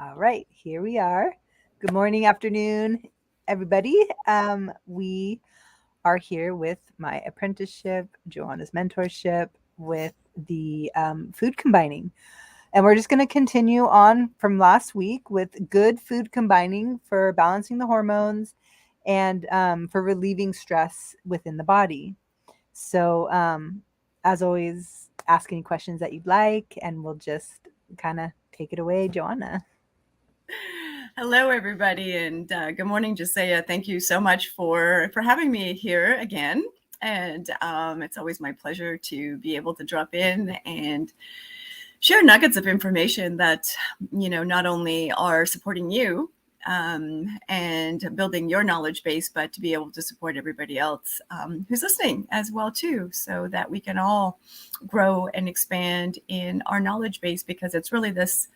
All right, here we are. Good morning, afternoon, everybody. We are here with my apprenticeship, Joanna's mentorship, with the food combining. And we're just going to continue on from last week with good food combining for balancing the hormones and for relieving stress within the body. So, as always, ask any questions that you'd like, and we'll just kind of take it away, Joanna. Hello, everybody, and good morning, Josiah. Thank you so much for having me here again. And it's always my pleasure to be able to drop in and share nuggets of information that, not only are supporting you and building your knowledge base, but to be able to support everybody else who's listening as well, too, so that we can all grow and expand in our knowledge base, because it's really this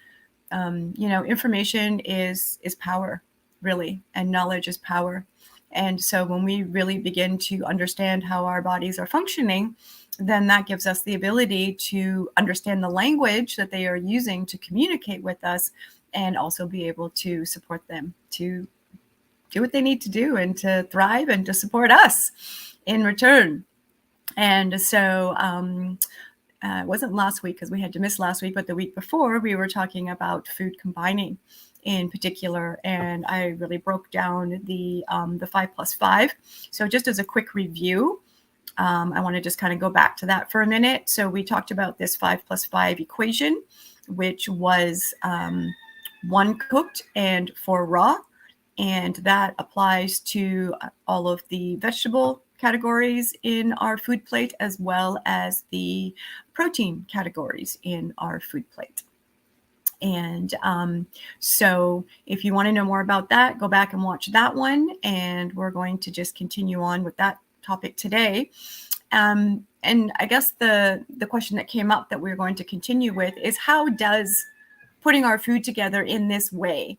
information is power, really, and knowledge is power. And so when we really begin to understand how our bodies are functioning, then that gives us the ability to understand the language that they are using to communicate with us, and also be able to support them to do what they need to do and to thrive and to support us in return. And so it wasn't last week because we had to miss last week, but the week before we were talking about food combining in particular, and I really broke down the 5+5. So just as a quick review, I want to just kind of go back to that for a minute. So we talked about this 5+5 equation, which was 1 cooked and 4 raw, and that applies to all of the vegetable categories in our food plate, as well as the protein categories in our food plate. And so if you want to know more about that, go back and watch that one. And we're going to just continue on with that topic today. And I guess the question that came up that we're going to continue with is, how does putting our food together in this way,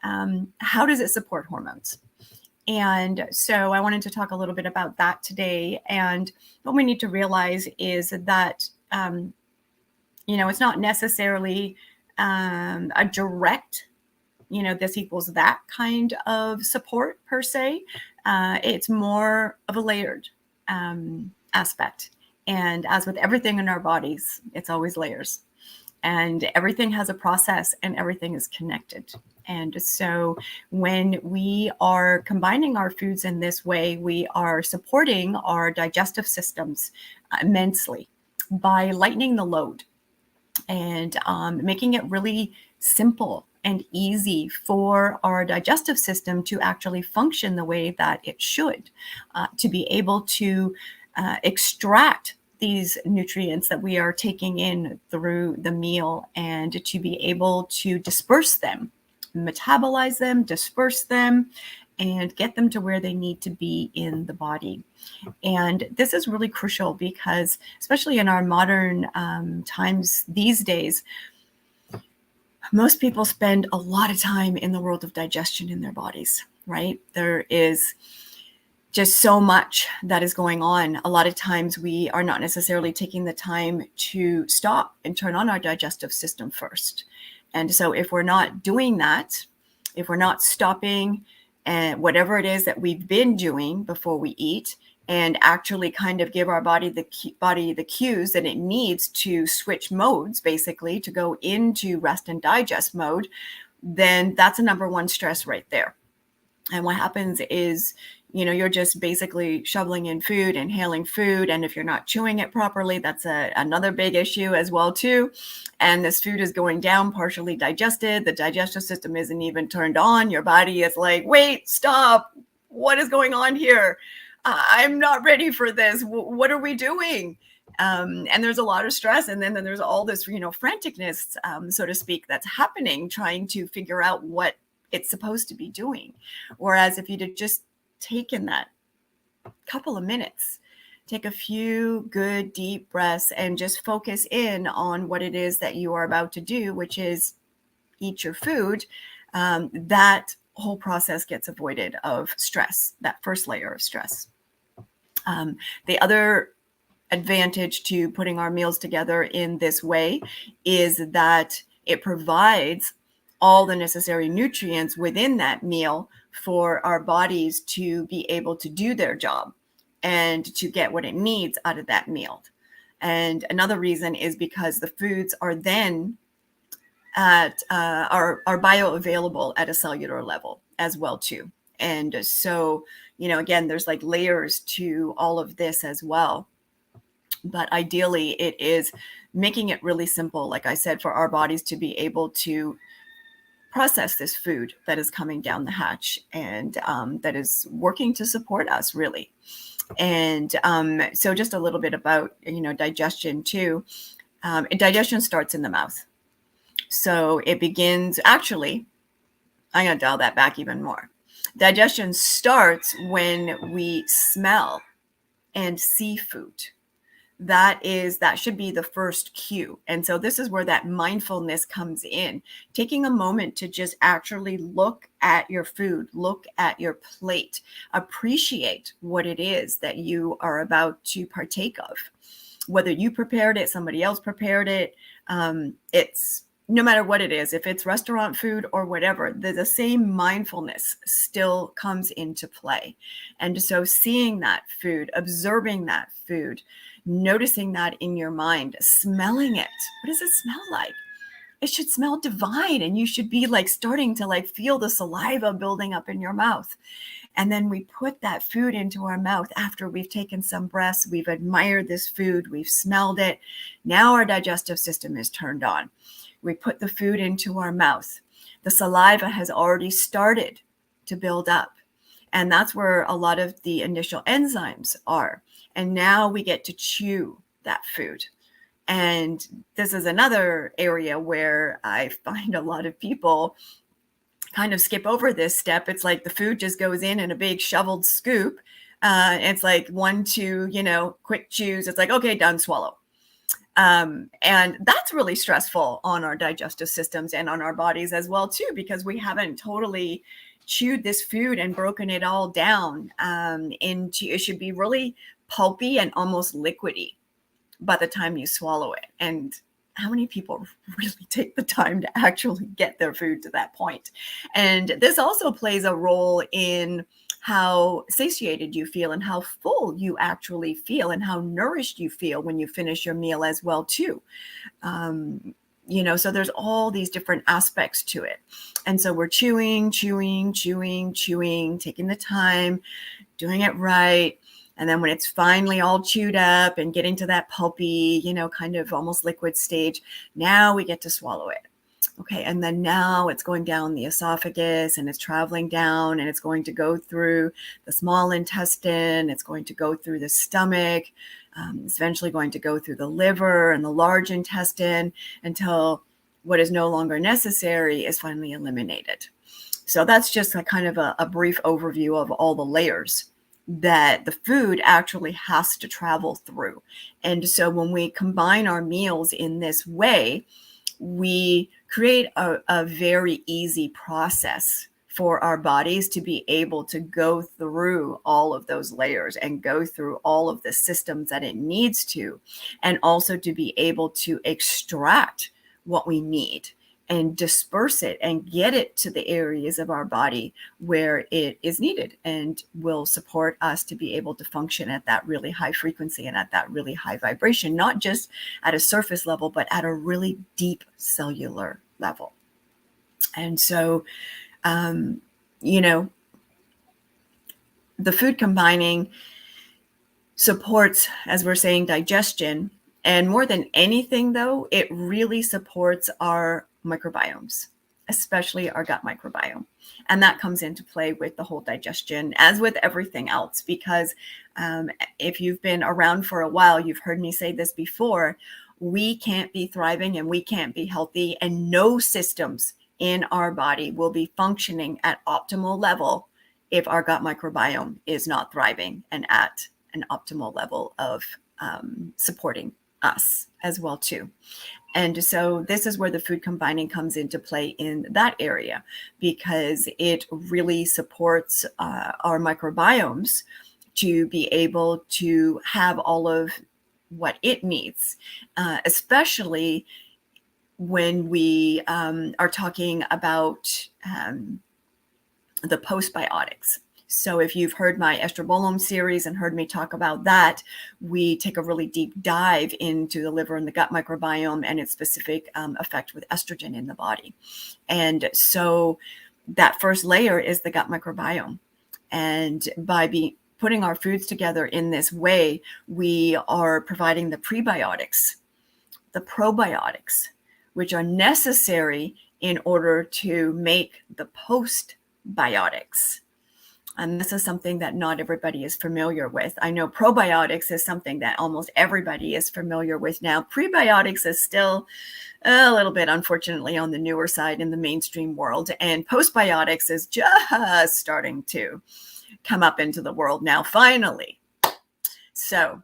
how does it support hormones? And so I wanted to talk a little bit about that today. And what we need to realize is that, it's not necessarily a direct, this equals that kind of support per se. It's more of a layered aspect. And as with everything in our bodies, it's always layers. And everything has a process, and everything is connected. And so when we are combining our foods in this way, we are supporting our digestive systems immensely by lightening the load and making it really simple and easy for our digestive system to actually function the way that it should, to be able to extract these nutrients that we are taking in through the meal, and to be able to disperse them, metabolize them, disperse them, and get them to where they need to be in the body. And this is really crucial because, especially in our modern times these days, most people spend a lot of time in the world of digestion in their bodies, right? There is just so much that is going on. A lot of times we are not necessarily taking the time to stop and turn on our digestive system first. And so if we're not doing that, if we're not stopping and whatever it is that we've been doing before we eat, and actually kind of give our body the cues that it needs to switch modes, basically to go into rest and digest mode, then that's a number one stress right there. And what happens is, you're just basically shoveling in food, inhaling food. And if you're not chewing it properly, that's another big issue as well, too. And this food is going down, partially digested. The digestive system isn't even turned on. Your body is like, wait, stop. What is going on here? I'm not ready for this. What are we doing? And there's a lot of stress. And then there's all this, franticness, so to speak, that's happening, trying to figure out what it's supposed to be doing. Whereas if you'd have just taken that couple of minutes, take a few good deep breaths, and just focus in on what it is that you are about to do, which is eat your food, that whole process gets avoided of stress, that first layer of stress. The other advantage to putting our meals together in this way is that it provides all the necessary nutrients within that meal for our bodies to be able to do their job and to get what it needs out of that meal. And another reason is because the foods are then are bioavailable at a cellular level as well too. And so, again, there's like layers to all of this as well. But ideally, it is making it really simple, like I said, for our bodies to be able to process this food that is coming down the hatch and that is working to support us, really. And so just a little bit about, digestion too. Digestion starts in the mouth. So it begins, actually, I'm going to dial that back even more. Digestion starts when we smell and see food. That should be the first cue. And so this is where that mindfulness comes in, taking a moment to just actually look at your food, look at your plate, appreciate what it is that you are about to partake of. Whether you prepared it, somebody else prepared it, it's no matter what it is, if it's restaurant food or whatever, the same mindfulness still comes into play. And so seeing that food, observing that food, noticing that in your mind, smelling it. What does it smell like? It should smell divine, and you should be like starting to like feel the saliva building up in your mouth. And then we put that food into our mouth after we've taken some breaths, we've admired this food, we've smelled it. Now our digestive system is turned on. We put the food into our mouth. The saliva has already started to build up. And that's where a lot of the initial enzymes are. And now we get to chew that food. And this is another area where I find a lot of people kind of skip over this step. It's like the food just goes in a big shoveled scoop. It's like 1, 2, quick chews. It's like, okay, done, swallow. And that's really stressful on our digestive systems and on our bodies as well too, because we haven't totally chewed this food and broken it all down into, it should be really pulpy and almost liquidy by the time you swallow it. And how many people really take the time to actually get their food to that point? And this also plays a role in how satiated you feel and how full you actually feel and how nourished you feel when you finish your meal as well too. So there's all these different aspects to it. And so we're chewing, taking the time, doing it right. And then when it's finally all chewed up and getting to that pulpy, kind of almost liquid stage, now we get to swallow it. Okay, and then now it's going down the esophagus and it's traveling down and it's going to go through the small intestine. It's going to go through the stomach. It's eventually going to go through the liver and the large intestine until what is no longer necessary is finally eliminated. So that's just a kind of a brief overview of all the layers that the food actually has to travel through. And so when we combine our meals in this way, we create a very easy process for our bodies to be able to go through all of those layers and go through all of the systems that it needs to, and also to be able to extract what we need and disperse it and get it to the areas of our body where it is needed and will support us to be able to function at that really high frequency and at that really high vibration, not just at a surface level, but at a really deep cellular level. And so, the food combining supports, as we're saying, digestion. And more than anything, though, it really supports our microbiomes, especially our gut microbiome. And that comes into play with the whole digestion, as with everything else, because if you've been around for a while, you've heard me say this before, we can't be thriving and we can't be healthy, and no systems in our body will be functioning at optimal level if our gut microbiome is not thriving and at an optimal level of supporting us as well too. And so this is where the food combining comes into play in that area, because it really supports our microbiomes to be able to have all of what it needs, especially when we are talking about the postbiotics. So if you've heard my estrobolome series and heard me talk about that, we take a really deep dive into the liver and the gut microbiome and its specific effect with estrogen in the body. And so that first layer is the gut microbiome. And by putting our foods together in this way, we are providing the prebiotics, the probiotics, which are necessary in order to make the postbiotics. And this is something that not everybody is familiar with. I know probiotics is something that almost everybody is familiar with now. Prebiotics is still a little bit, unfortunately, on the newer side in the mainstream world. And postbiotics is just starting to come up into the world now, finally. So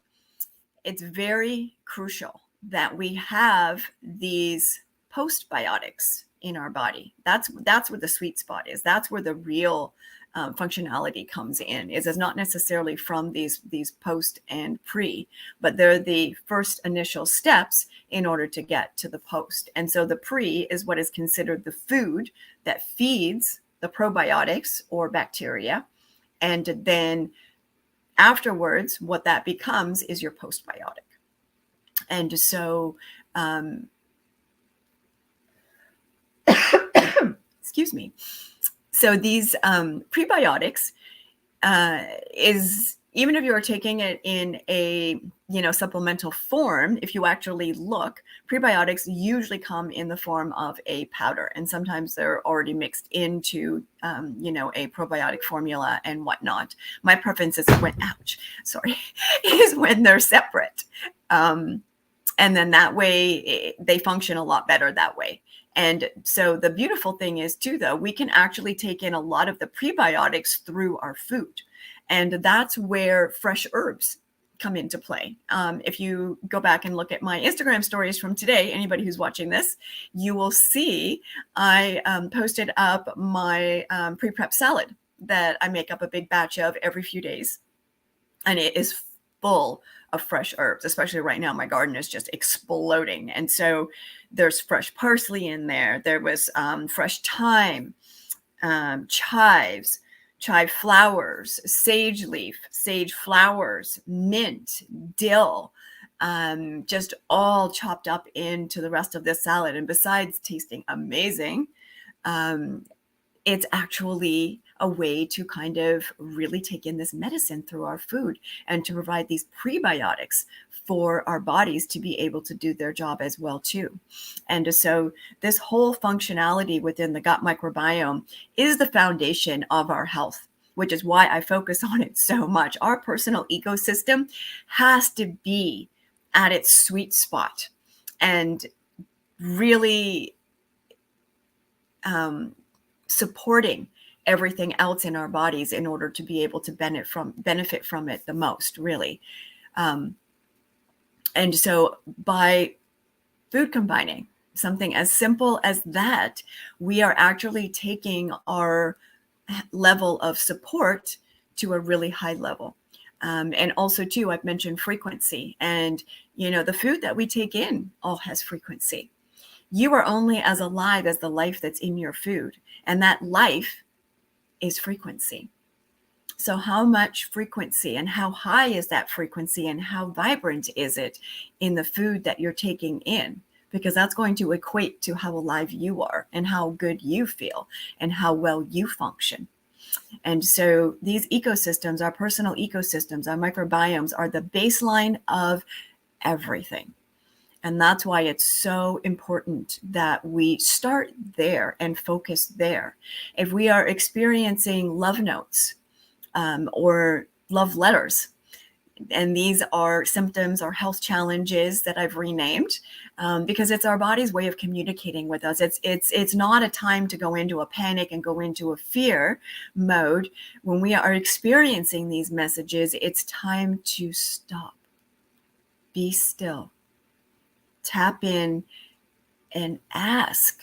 it's very crucial that we have these postbiotics in our body. That's where the sweet spot is. That's where the real functionality comes in. Is not necessarily from these post and pre, but they're the first initial steps in order to get to the post. And so the pre is what is considered the food that feeds the probiotics or bacteria, and then afterwards, what that becomes is your postbiotic. And so, excuse me. So these prebiotics is, even if you're taking it in a supplemental form, if you actually look, prebiotics usually come in the form of a powder, and sometimes they're already mixed into a probiotic formula and whatnot. My preference is is when they're separate, and then that way they function a lot better that way. And so the beautiful thing is too, though, we can actually take in a lot of the prebiotics through our food. And that's where fresh herbs come into play. If you go back and look at my Instagram stories from today, anybody who's watching this, you will see I posted up my pre-prep salad that I make up a big batch of every few days. And it is full of fresh herbs, especially right now. My garden is just exploding. And so there's fresh parsley in there. There was fresh thyme, chives, chive flowers, sage leaf, sage flowers, mint, dill, just all chopped up into the rest of this salad. And besides tasting amazing, it's actually a way to kind of really take in this medicine through our food and to provide these prebiotics for our bodies to be able to do their job as well too. And so this whole functionality within the gut microbiome is the foundation of our health, which is why I focus on it so much. Our personal ecosystem has to be at its sweet spot and really supporting everything else in our bodies in order to be able to benefit from it the most, really. And so by food combining, something as simple as that, we are actually taking our level of support to a really high level. And also too, I've mentioned frequency, and the food that we take in all has frequency. You are only as alive as the life that's in your food, and that life is frequency. So how much frequency and how high is that frequency and how vibrant is it in the food that you're taking in? Because that's going to equate to how alive you are and how good you feel and how well you function. And so these ecosystems, our personal ecosystems, our microbiomes, are the baseline of everything. And that's why it's so important that we start there and focus there. If we are experiencing love notes or love letters, and these are symptoms or health challenges that I've renamed because it's our body's way of communicating with us. It's not a time to go into a panic and go into a fear mode. When we are experiencing these messages, it's time to stop, be still, tap in and ask,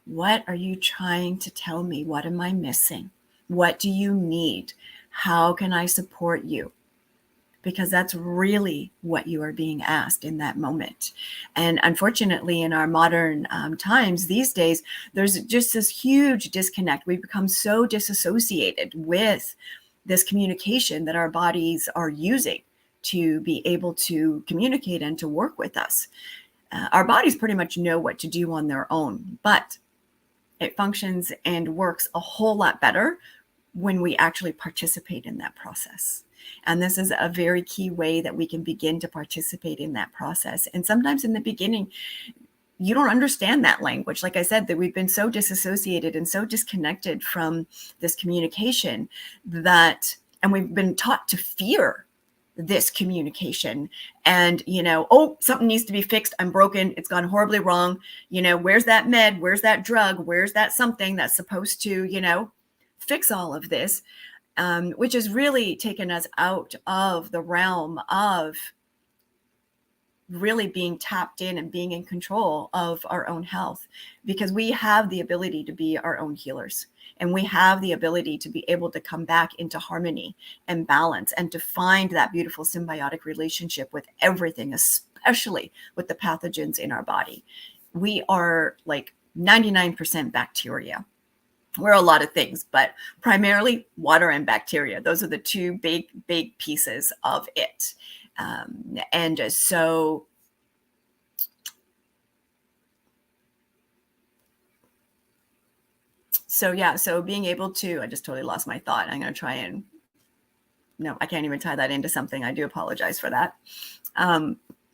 what are you trying to tell me? What am I missing? What do you need? How can I support you? because that's really what you are being asked in that moment. And unfortunately, in our modern times these days, there's just this huge disconnect. We become so disassociated with this communication that our bodies are using to be able to communicate and to work with us. Our bodies pretty much know what to do on their own, but it functions and works a whole lot better when we actually participate in that process. And this is a very key way that we can begin to participate in that process. And sometimes in the beginning, you don't understand that language. Like I said, that we've been so disassociated and so disconnected from this communication that, and we've been taught to fear this communication. And, oh, something needs to be fixed. I'm broken. It's gone horribly wrong. Where's that med? Where's that drug? Where's that something that's supposed to, fix all of this? Which has really taken us out of the realm of really being tapped in and being in control of our own health, because we have the ability to be our own healers, and we have the ability to be able to come back into harmony and balance and to find that beautiful symbiotic relationship with everything, especially with the pathogens in our body. We are like 99% bacteria. We're a lot of things, but primarily water and bacteria. Those are the two big pieces of it. And so being able to, I just totally lost my thought. I'm going to try and, no, I can't even tie that into something. I do apologize for that.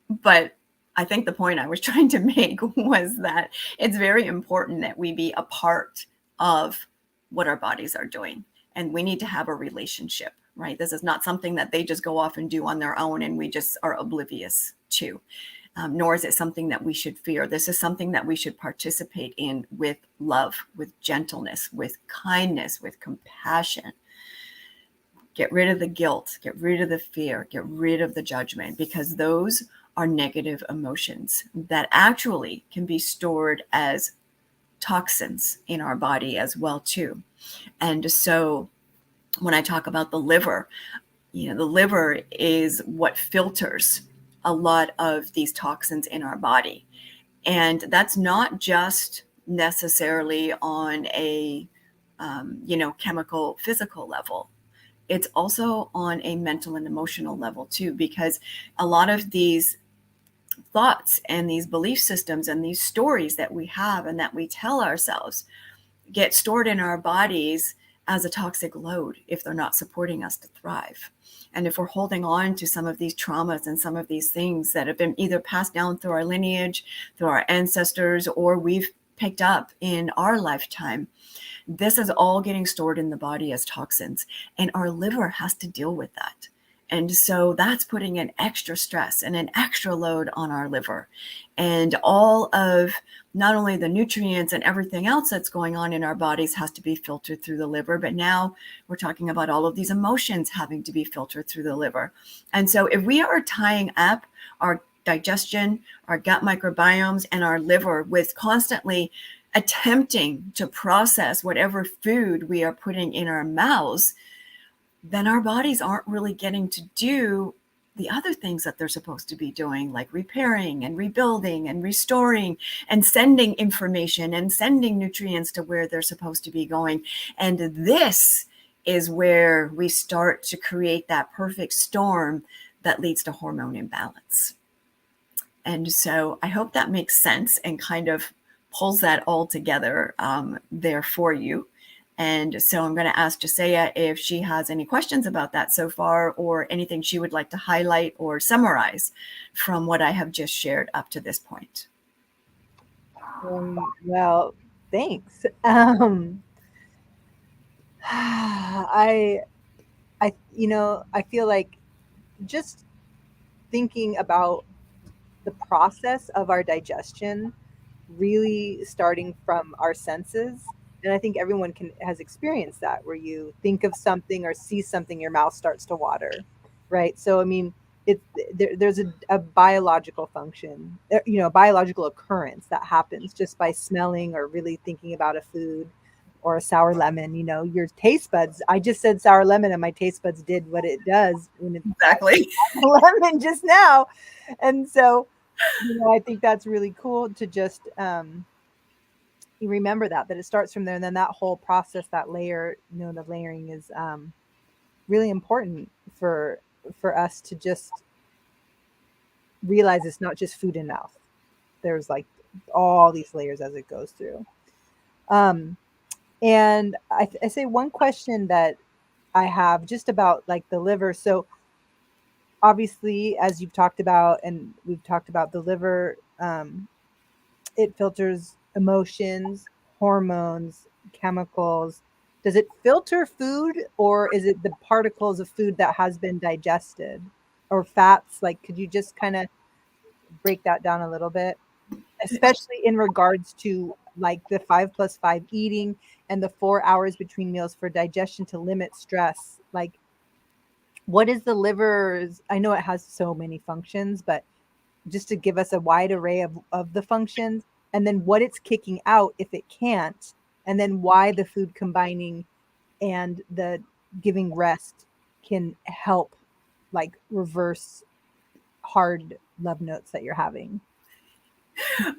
But I think the point I was trying to make was that it's very important that we be a part of what our bodies are doing. And we need to have a relationship, right? This is not something that they just go off and do on their own and we just are oblivious to. Nor is it something that we should fear. This is something that we should participate in with love, with gentleness, with kindness, with compassion. Get rid of the guilt, get rid of the fear, get rid of the judgment, because those are negative emotions that actually can be stored as toxins in our body as well too. And so when I talk about the liver, the liver is what filters a lot of these toxins in our body. And that's not just necessarily on a, chemical, physical level. It's also on a mental and emotional level too, because a lot of these thoughts and these belief systems and these stories that we have and that we tell ourselves get stored in our bodies as a toxic load if they're not supporting us to thrive. And if we're holding on to some of these traumas and some of these things that have been either passed down through our lineage, through our ancestors, or we've picked up in our lifetime, this is all getting stored in the body as toxins, and our liver has to deal with that. And so that's putting an extra stress and an extra load on our liver. And all of not only the nutrients and everything else that's going on in our bodies has to be filtered through the liver, but now we're talking about all of these emotions having to be filtered through the liver. And so if we are tying up our digestion, our gut microbiomes, and our liver with constantly attempting to process whatever food we are putting in our mouths, then our bodies aren't really getting to do the other things that they're supposed to be doing, like repairing and rebuilding and restoring and sending information and sending nutrients to where they're supposed to be going. And this is where we start to create that perfect storm that leads to hormone imbalance. And so I hope that makes sense and kind of pulls that all together there for you. And so I'm going to ask Josiah if she has any questions about that so far, or anything she would like to highlight or summarize from what I have just shared up to this point. Well, thanks. I feel like just thinking about the process of our digestion really starting from our senses. And I think everyone has experienced that, where you think of something or see something, your mouth starts to water, right? So I mean, there's a biological function, a biological occurrence that happens just by smelling or really thinking about a food, or a sour lemon, you know, your taste buds. I just said sour lemon and my taste buds did what it does when it's Exactly. lemon just now. And so, you know, I think that's really cool to just you remember that it starts from there, and then that whole process, that layer, you know, the layering is really important for us to just realize it's not just food and mouth. There's like all these layers as it goes through. Um, and I say one question that I have just about like the liver. So obviously, as you've talked about, and we've talked about the liver, it filters emotions, hormones, chemicals. Does it filter food, or is it the particles of food that has been digested, or fats? Like, could you just kind of break that down a little bit, especially in regards to like the 5+5 eating and the 4 hours between meals for digestion to limit stress? Like, what is the liver's? I know it has so many functions, but just to give us a wide array of the functions, and then what it's kicking out if it can't, and then why the food combining and the giving rest can help like reverse hard love notes that you're having.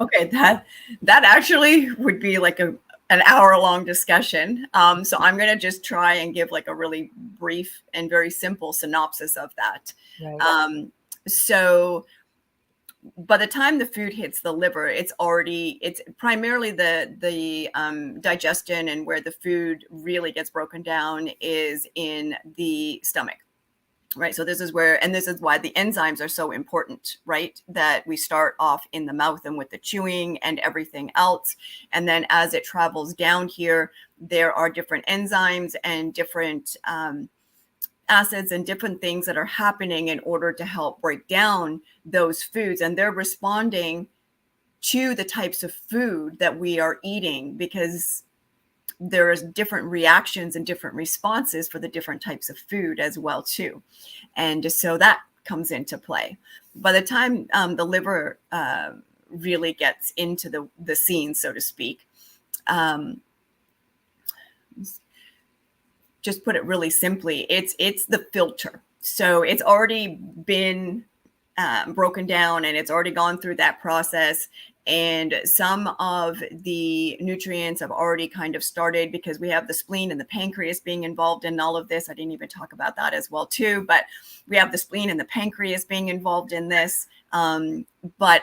Okay, that actually would be like an hour-long discussion. So I'm going to just try and give like a really brief and very simple synopsis of that. Right. So by the time the food hits the liver, it's primarily the digestion, and where the food really gets broken down is in the stomach. Right. So this is why the enzymes are so important, right? That we start off in the mouth and with the chewing and everything else. And then as it travels down here, there are different enzymes and different acids and different things that are happening in order to help break down those foods. And they're responding to the types of food that we are eating, because there's different reactions and different responses for the different types of food as well too. And so that comes into play. By the time the liver really gets into the scene, so to speak, just put it really simply, it's the filter. So it's already been broken down, and it's already gone through that process. And some of the nutrients have already kind of started, because we have the spleen and the pancreas being involved in all of this. I didn't even talk about that as well too, but we have the spleen and the pancreas being involved in this. But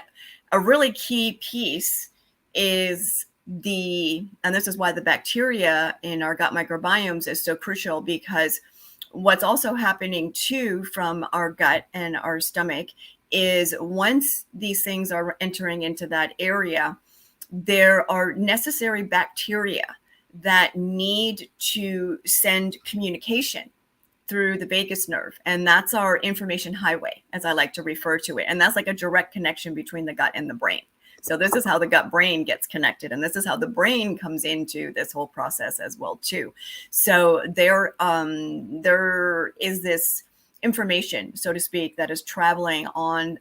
a really key piece is and this is why the bacteria in our gut microbiomes is so crucial, because what's also happening too from our gut and our stomach is, once these things are entering into that area, there are necessary bacteria that need to send communication through the vagus nerve. And that's our information highway, as I like to refer to it. And that's like a direct connection between the gut and the brain. So this is how the gut brain gets connected. And this is how the brain comes into this whole process as well too. So there is this information, so to speak, that is traveling on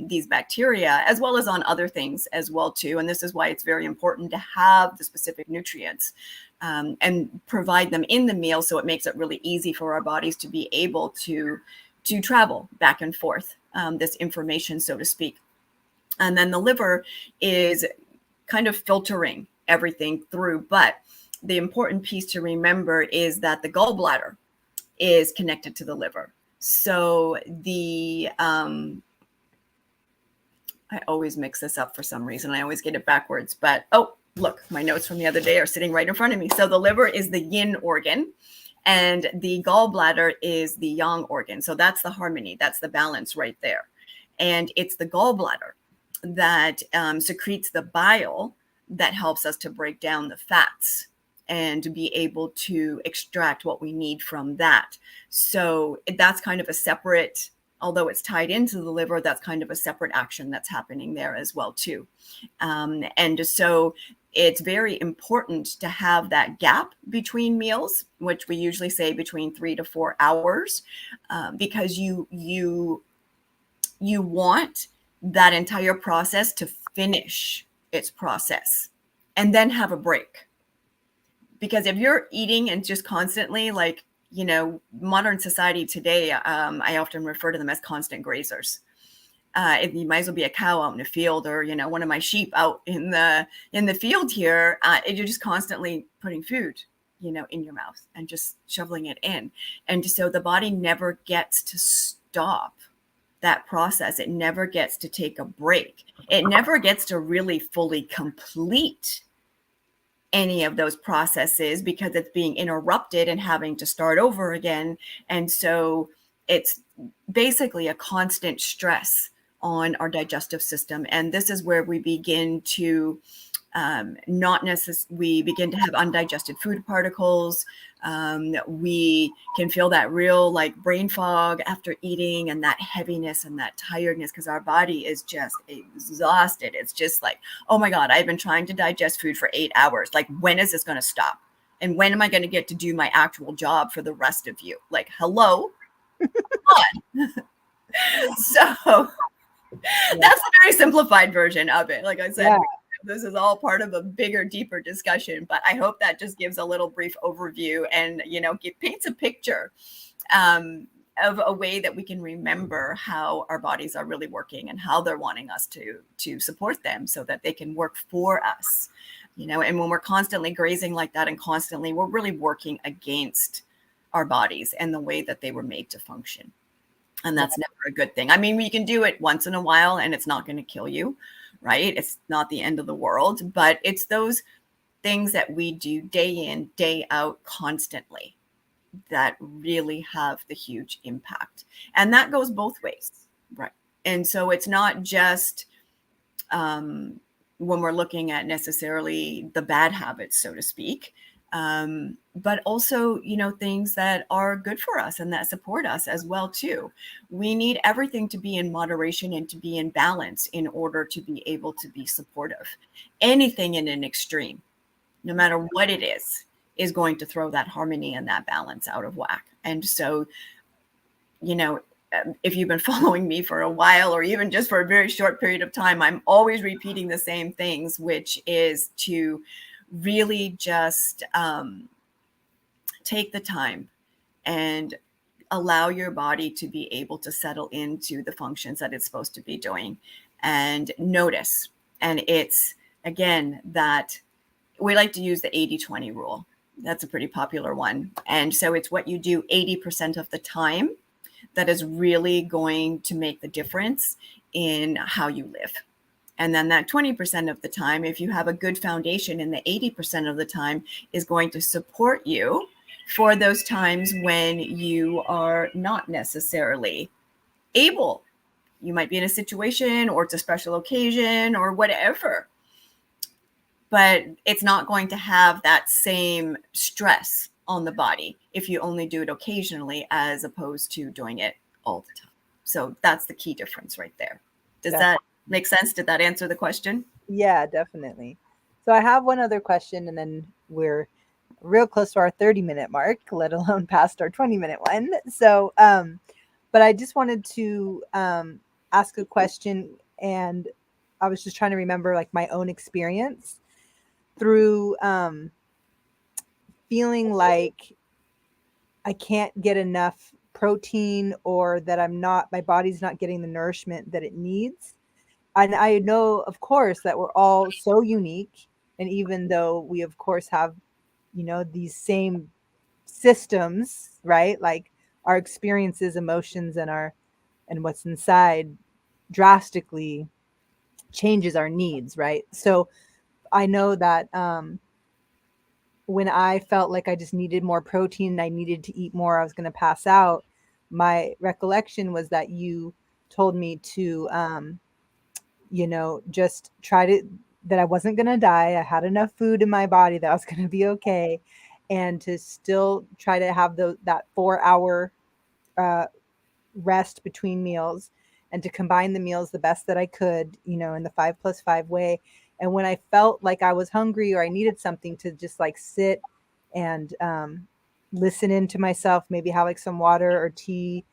these bacteria, as well as on other things as well too. And this is why it's very important to have the specific nutrients and provide them in the meal, so it makes it really easy for our bodies to be able to travel back and forth this information, so to speak. And then the liver is kind of filtering everything through. But the important piece to remember is that the gallbladder is connected to the liver. So I always mix this up for some reason. I always get it backwards. But, oh, look, my notes from the other day are sitting right in front of me. So the liver is the yin organ, and the gallbladder is the yang organ. So that's the harmony. That's the balance right there. And it's the gallbladder that secretes the bile that helps us to break down the fats and to be able to extract what we need from that. So that's kind of a separate, although it's tied into the liver, that's kind of a separate action that's happening there as well too. And so it's very important to have that gap between meals, which we usually say between 3 to 4 hours, because you want that entire process to finish its process and then have a break. Because if you're eating and just constantly, like, you know, modern society today, I often refer to them as constant grazers. You might as well be a cow out in the field, or, you know, one of my sheep out in the field here. You're just constantly putting food, you know, in your mouth and just shoveling it in. And so the body never gets to stop that process. It never gets to take a break. It never gets to really fully complete any of those processes because it's being interrupted and having to start over again. And so it's basically a constant stress on our digestive system. And this is where we begin to not necessarily, we begin to have undigested food particles. We can feel that real like brain fog after eating, and that heaviness and that tiredness because our body is just exhausted. It's just like, oh my God, I've been trying to digest food for 8 hours. Like, when is this going to stop? And when am I going to get to do my actual job for the rest of you? Like, hello? So that's a very simplified version of it. Like I said, this is all part of a bigger, deeper discussion, but I hope that just gives a little brief overview and, you know, paints a picture of a way that we can remember how our bodies are really working and how they're wanting us to support them so that they can work for us, you know. And when we're constantly grazing like that and constantly, we're really working against our bodies and the way that they were made to function. And that's never a good thing. I mean, we can do it once in a while and it's not going to kill you, right? It's not the end of the world, but it's those things that we do day in, day out constantly that really have the huge impact. And that goes both ways, right? And so it's not just when we're looking at necessarily the bad habits, so to speak, but also, you know, things that are good for us and that support us as well too. We need everything to be in moderation and to be in balance in order to be able to be supportive. Anything in an extreme, no matter what it is going to throw that harmony and that balance out of whack. And so, you know, if you've been following me for a while or even just for a very short period of time, I'm always repeating the same things, which is to really just take the time and allow your body to be able to settle into the functions that it's supposed to be doing and notice. And it's, again, that we like to use the 80-20 rule. That's a pretty popular one. And so it's what you do 80% of the time that is really going to make the difference in how you live. And then that 20% of the time, if you have a good foundation in the 80% of the time, is going to support you for those times when you are not necessarily able. You might be in a situation or it's a special occasion or whatever, but it's not going to have that same stress on the body if you only do it occasionally as opposed to doing it all the time. So that's the key difference right there. Does that make sense? Did that answer the question? Yeah, definitely. So I have one other question, and then we're real close to our 30-minute mark, let alone past our 20-minute one. So, but I just wanted to ask a question, and I was just trying to remember like my own experience through feeling like I can't get enough protein, or that my body's not getting the nourishment that it needs. And I know, of course, that we're all so unique. And even though we, of course, have, you know, these same systems, right? Like our experiences, emotions, and what's inside drastically changes our needs, right? So I know that when I felt like I just needed more protein and I needed to eat more, I was going to pass out. My recollection was that you told me to, you know, just try to, that I wasn't going to die. I had enough food in my body that I was going to be okay. And to still try to have that 4 hour rest between meals, and to combine the meals the best that I could, you know, in the 5+5 way. And when I felt like I was hungry or I needed something, to just like sit and listen into myself, maybe have like some water or tea,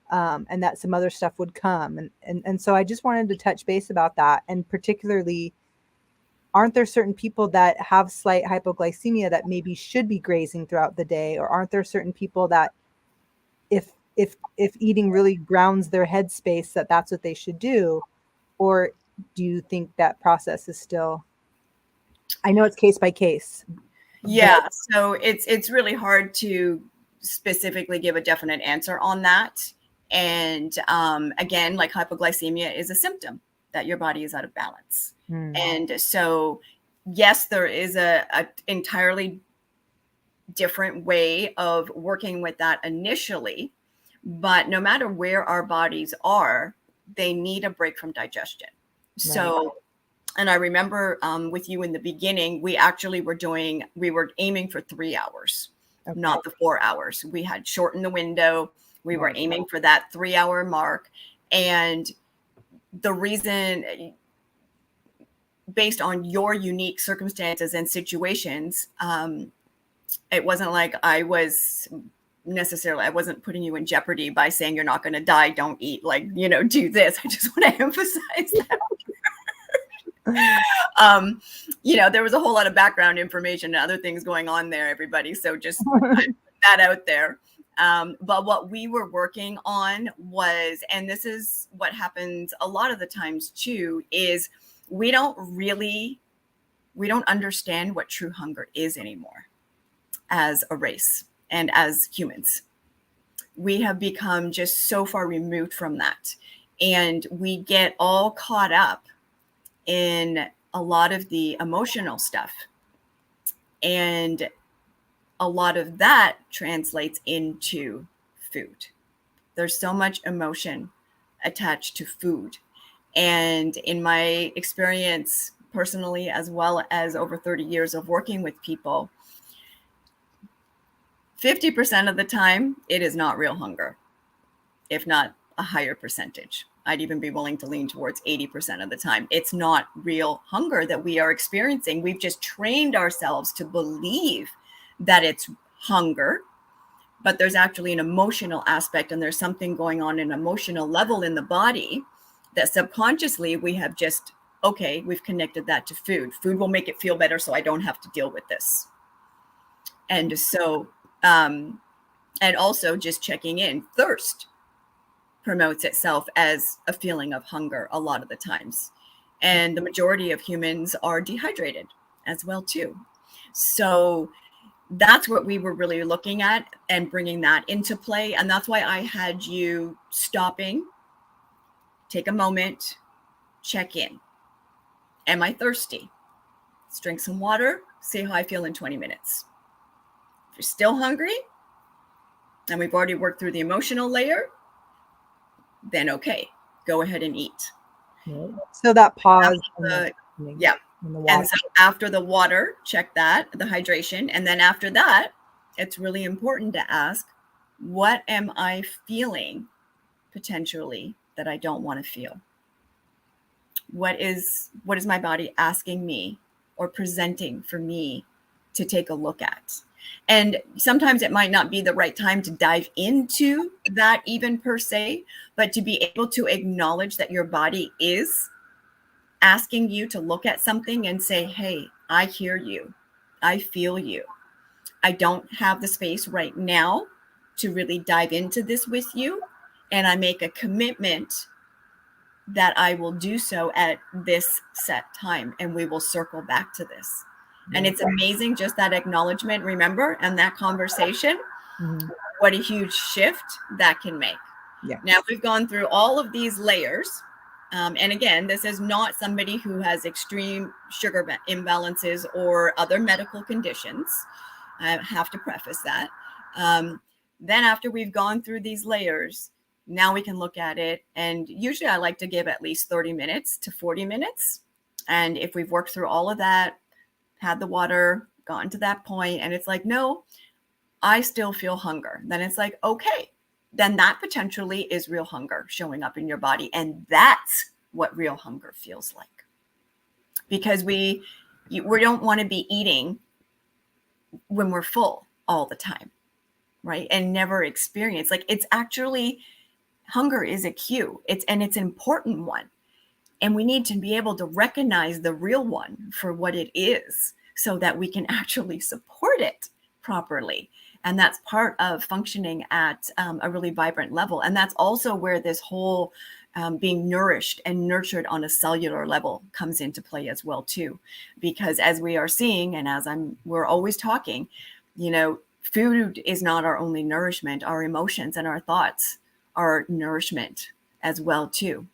and that some other stuff would come. And so I just wanted to touch base about that. And particularly aren't there certain people that have slight hypoglycemia that maybe should be grazing throughout the day? Or aren't there certain people that if eating really grounds their headspace, that that's what they should do? Or do you think that process is still, I know it's case by case, but Yeah, so it's really hard to specifically give a definite answer on that. And again, like hypoglycemia is a symptom that your body is out of balance. And so, yes, there is a entirely different way of working with that initially, but no matter where our bodies are, they need a break from digestion. right. So, and I remember with you in the beginning, we were aiming for 3 hours, Okay. not the 4 hours. We had shortened the window. We were Right. aiming for that 3 hour mark. And the reason, based on your unique circumstances and situations, it wasn't like I wasn't putting you in jeopardy by saying you're not going to die, don't eat, like, do this. I just want to emphasize that. There was a whole lot of background information and other things going on there, everybody. So just put that out there. But what we were working on was, and this is what happens a lot of the times too, is we don't understand what true hunger is anymore as a race and as humans. We have become just so far removed from that. And we get all caught up in a lot of the emotional stuff. And a lot of that translates into food. There's so much emotion attached to food. And in my experience personally, as well as over 30 years of working with people, 50% of the time, it is not real hunger, if not a higher percentage. I'd even be willing to lean towards 80% of the time. It's not real hunger that we are experiencing. We've just trained ourselves to believe that it's hunger, but there's actually an emotional aspect, and there's something going on an emotional level in the body that subconsciously we have just, okay, we've connected that to food. Food will make it feel better so I don't have to deal with this. And so, and also just checking in, thirst promotes itself as a feeling of hunger a lot of the times. And the majority of humans are dehydrated as well too. So that's what we were really looking at and bringing that into play. And that's why I had you stopping, take a moment, check in. Am I thirsty? Let's drink some water, see how I feel in 20 minutes. If you're still hungry, and we've already worked through the emotional layer, then okay, go ahead and eat. Right. So that pause. Yeah. And so after the water, check that, the hydration. And then after that, it's really important to ask, what am I feeling potentially that I don't want to feel? What is my body asking me or presenting for me to take a look at? And sometimes it might not be the right time to dive into that even per se, but to be able to acknowledge that your body is asking you to look at something and say, hey, I hear you. I feel you. I don't have the space right now to really dive into this with you. And I make a commitment that I will do so at this set time, and we will circle back to this. And it's amazing, just that acknowledgement, remember, and that conversation, what a huge shift that can make. Yeah. Now, we've gone through all of these layers. And again, this is not somebody who has extreme sugar imbalances or other medical conditions. I have to preface that. Then after we've gone through these layers, now we can look at it. And usually I like to give at least 30 minutes to 40 minutes. And if we've worked through all of that, had the water, gotten to that point, and it's like, no, I still feel hunger. Then it's like, okay, then that potentially is real hunger showing up in your body. And that's what real hunger feels like. Because we don't want to be eating when we're full all the time, right? And never experience. Like, it's actually, hunger is a cue. It's an important one. And we need to be able to recognize the real one for what it is so that we can actually support it properly. And that's part of functioning at a really vibrant level. And that's also where this whole being nourished and nurtured on a cellular level comes into play as well too. Because as we are seeing, and as we're always talking, you know, food is not our only nourishment. Our emotions and our thoughts are nourishment as well too.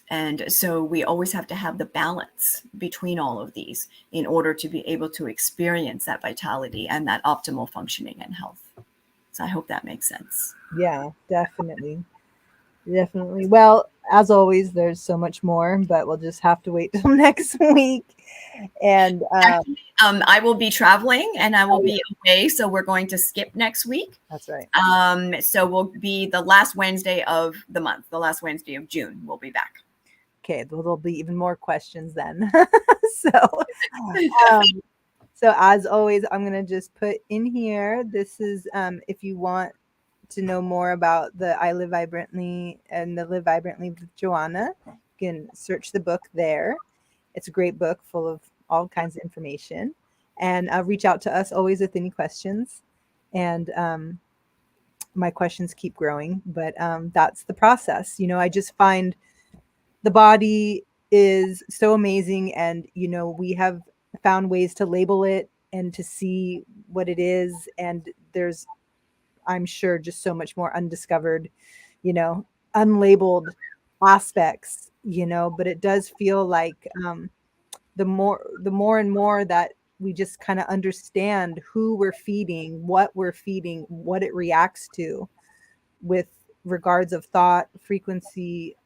And so we always have to have the balance between all of these in order to be able to experience that vitality and that optimal functioning and health. So I hope that makes sense. Yeah, definitely. Definitely. Well, as always, there's so much more, but we'll just have to wait till next week. And Actually, I will be traveling and I will oh, yeah, be away. So we're going to skip next week. that's right. So we'll be the last Wednesday of the month, the last Wednesday of June, we'll be back. Okay, there'll be even more questions then. so, um, so as always, I'm gonna just put in here. This is if you want to know more about the I Live Vibrantly and the Live Vibrantly with Joanna, you can search the book there. It's a great book full of all kinds of information. And reach out to us always with any questions. And my questions keep growing, but that's the process. You know, I just find the body is so amazing, and you know, we have found ways to label it and to see what it is, and there's, I'm sure, just so much more undiscovered, you know, unlabeled aspects, you know, but it does feel like the more and more that we just kind of understand who we're feeding, what it reacts to with regards of thought, frequency,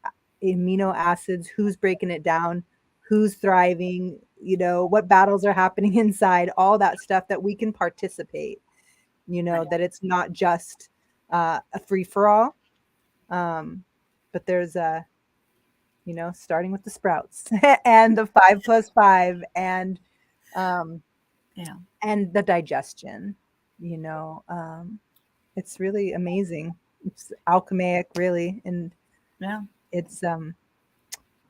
amino acids, who's breaking it down, who's thriving, you know, what battles are happening inside, all that stuff that we can participate, you know, Right. that it's not just a free for all. But there's a, you know, starting with the sprouts and the 5 plus 5 um, Yeah. and the digestion, you know, it's really amazing. It's alchemic, really. And Yeah. it's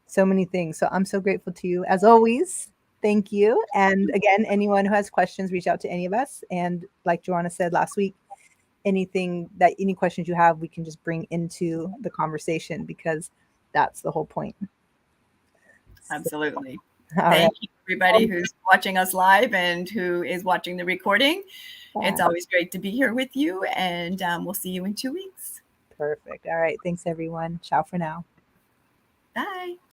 so many things. So I'm so grateful to you as always. Thank you. And again, anyone who has questions, reach out to any of us. And like Joanna said last week, any questions you have, we can just bring into the conversation because that's the whole point. So, Absolutely. all right. Thank you, everybody who's watching us live and who is watching the recording. It's always great to be here with you, and we'll see you in 2 weeks. Perfect. All right. Thanks, everyone. Ciao for now. Bye.